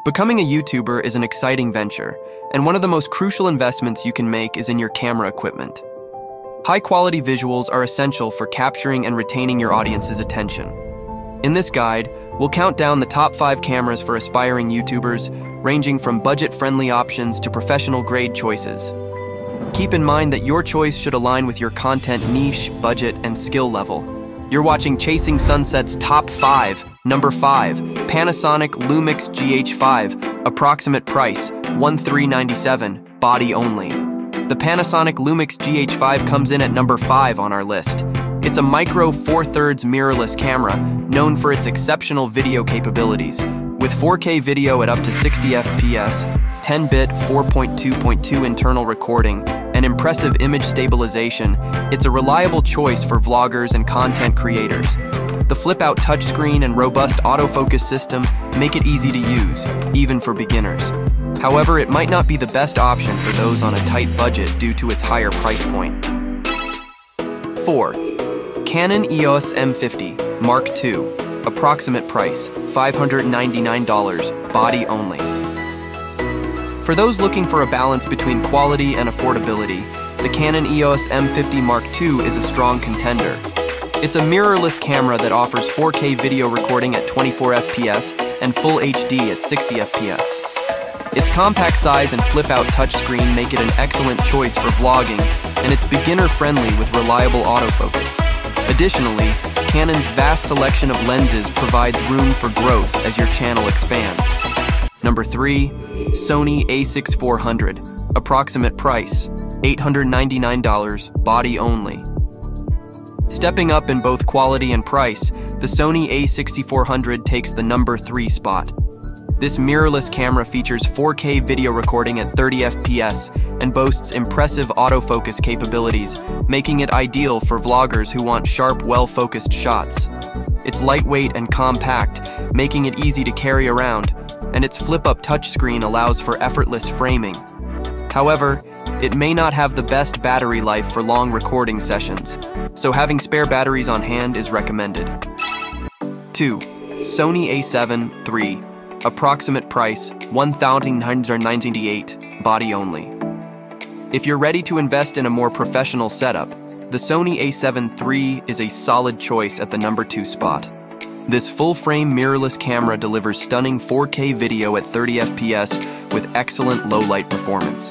Becoming a YouTuber is an exciting venture, and one of the most crucial investments you can make is in your camera equipment. High-quality visuals are essential for capturing and retaining your audience's attention. In this guide, we'll count down the top 5 cameras for aspiring YouTubers, ranging from budget-friendly options to professional-grade choices. Keep in mind that your choice should align with your content niche, budget, and skill level. You're watching Chasing Sunset's Top 5. Number 5. Panasonic Lumix GH5. Approximate price, $1397, body only. The Panasonic Lumix GH5 comes in at number 5 on our list. It's a micro 4/3 mirrorless camera known for its exceptional video capabilities. With 4K video at up to 60 FPS, 10-bit 4.2.2 internal recording, and impressive image stabilization, it's a reliable choice for vloggers and content creators. The flip-out touchscreen and robust autofocus system make it easy to use, even for beginners. However, it might not be the best option for those on a tight budget due to its higher price point. 4. Canon EOS M50 Mark II. Approximate price, $599, body only. For those looking for a balance between quality and affordability, the Canon EOS M50 Mark II is a strong contender. It's a mirrorless camera that offers 4K video recording at 24 FPS and Full HD at 60 FPS. Its compact size and flip-out touchscreen make it an excellent choice for vlogging, and it's beginner-friendly with reliable autofocus. Additionally, Canon's vast selection of lenses provides room for growth as your channel expands. Number 3. Sony a6400. Approximate price, $899, body only. Stepping up in both quality and price, the Sony a6400 takes the number 3 spot. This mirrorless camera features 4K video recording at 30 FPS and boasts impressive autofocus capabilities, making it ideal for vloggers who want sharp, well-focused shots. It's lightweight and compact, making it easy to carry around, and its flip-up touchscreen allows for effortless framing. However, it may not have the best battery life for long recording sessions, so having spare batteries on hand is recommended. 2. Sony a7 III. Approximate price, $1,998, body only. If you're ready to invest in a more professional setup, the Sony a7 III is a solid choice at the number 2 spot. This full-frame mirrorless camera delivers stunning 4K video at 30 FPS with excellent low-light performance.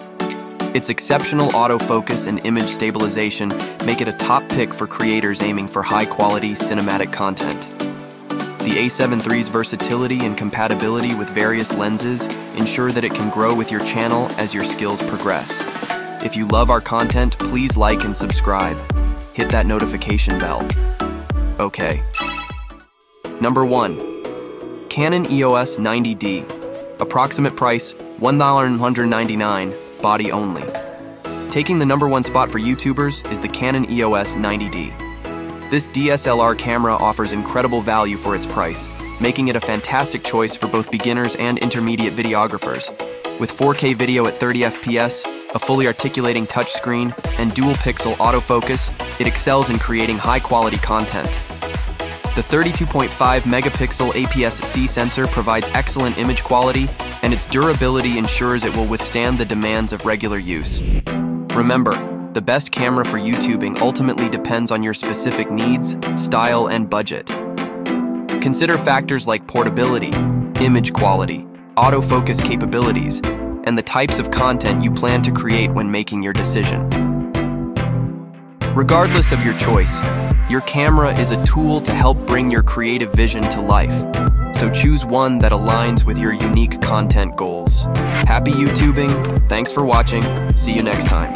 Its exceptional autofocus and image stabilization make it a top pick for creators aiming for high-quality cinematic content. The a7 III's versatility and compatibility with various lenses ensure that it can grow with your channel as your skills progress. If you love our content, please like and subscribe. Hit that notification bell. Okay. Number 1. Canon EOS 90D. Approximate price, $1,199, body only. Taking the number 1 spot for YouTubers is the Canon EOS 90D. This DSLR camera offers incredible value for its price, making it a fantastic choice for both beginners and intermediate videographers. With 4K video at 30 FPS, a fully articulating touchscreen, and dual-pixel autofocus, it excels in creating high-quality content. The 32.5 megapixel APS-C sensor provides excellent image quality, and its durability ensures it will withstand the demands of regular use. Remember, the best camera for YouTubing ultimately depends on your specific needs, style, and budget. Consider factors like portability, image quality, autofocus capabilities, and the types of content you plan to create when making your decision. Regardless of your choice, your camera is a tool to help bring your creative vision to life. So choose one that aligns with your unique content goals. Happy YouTubing, thanks for watching, see you next time.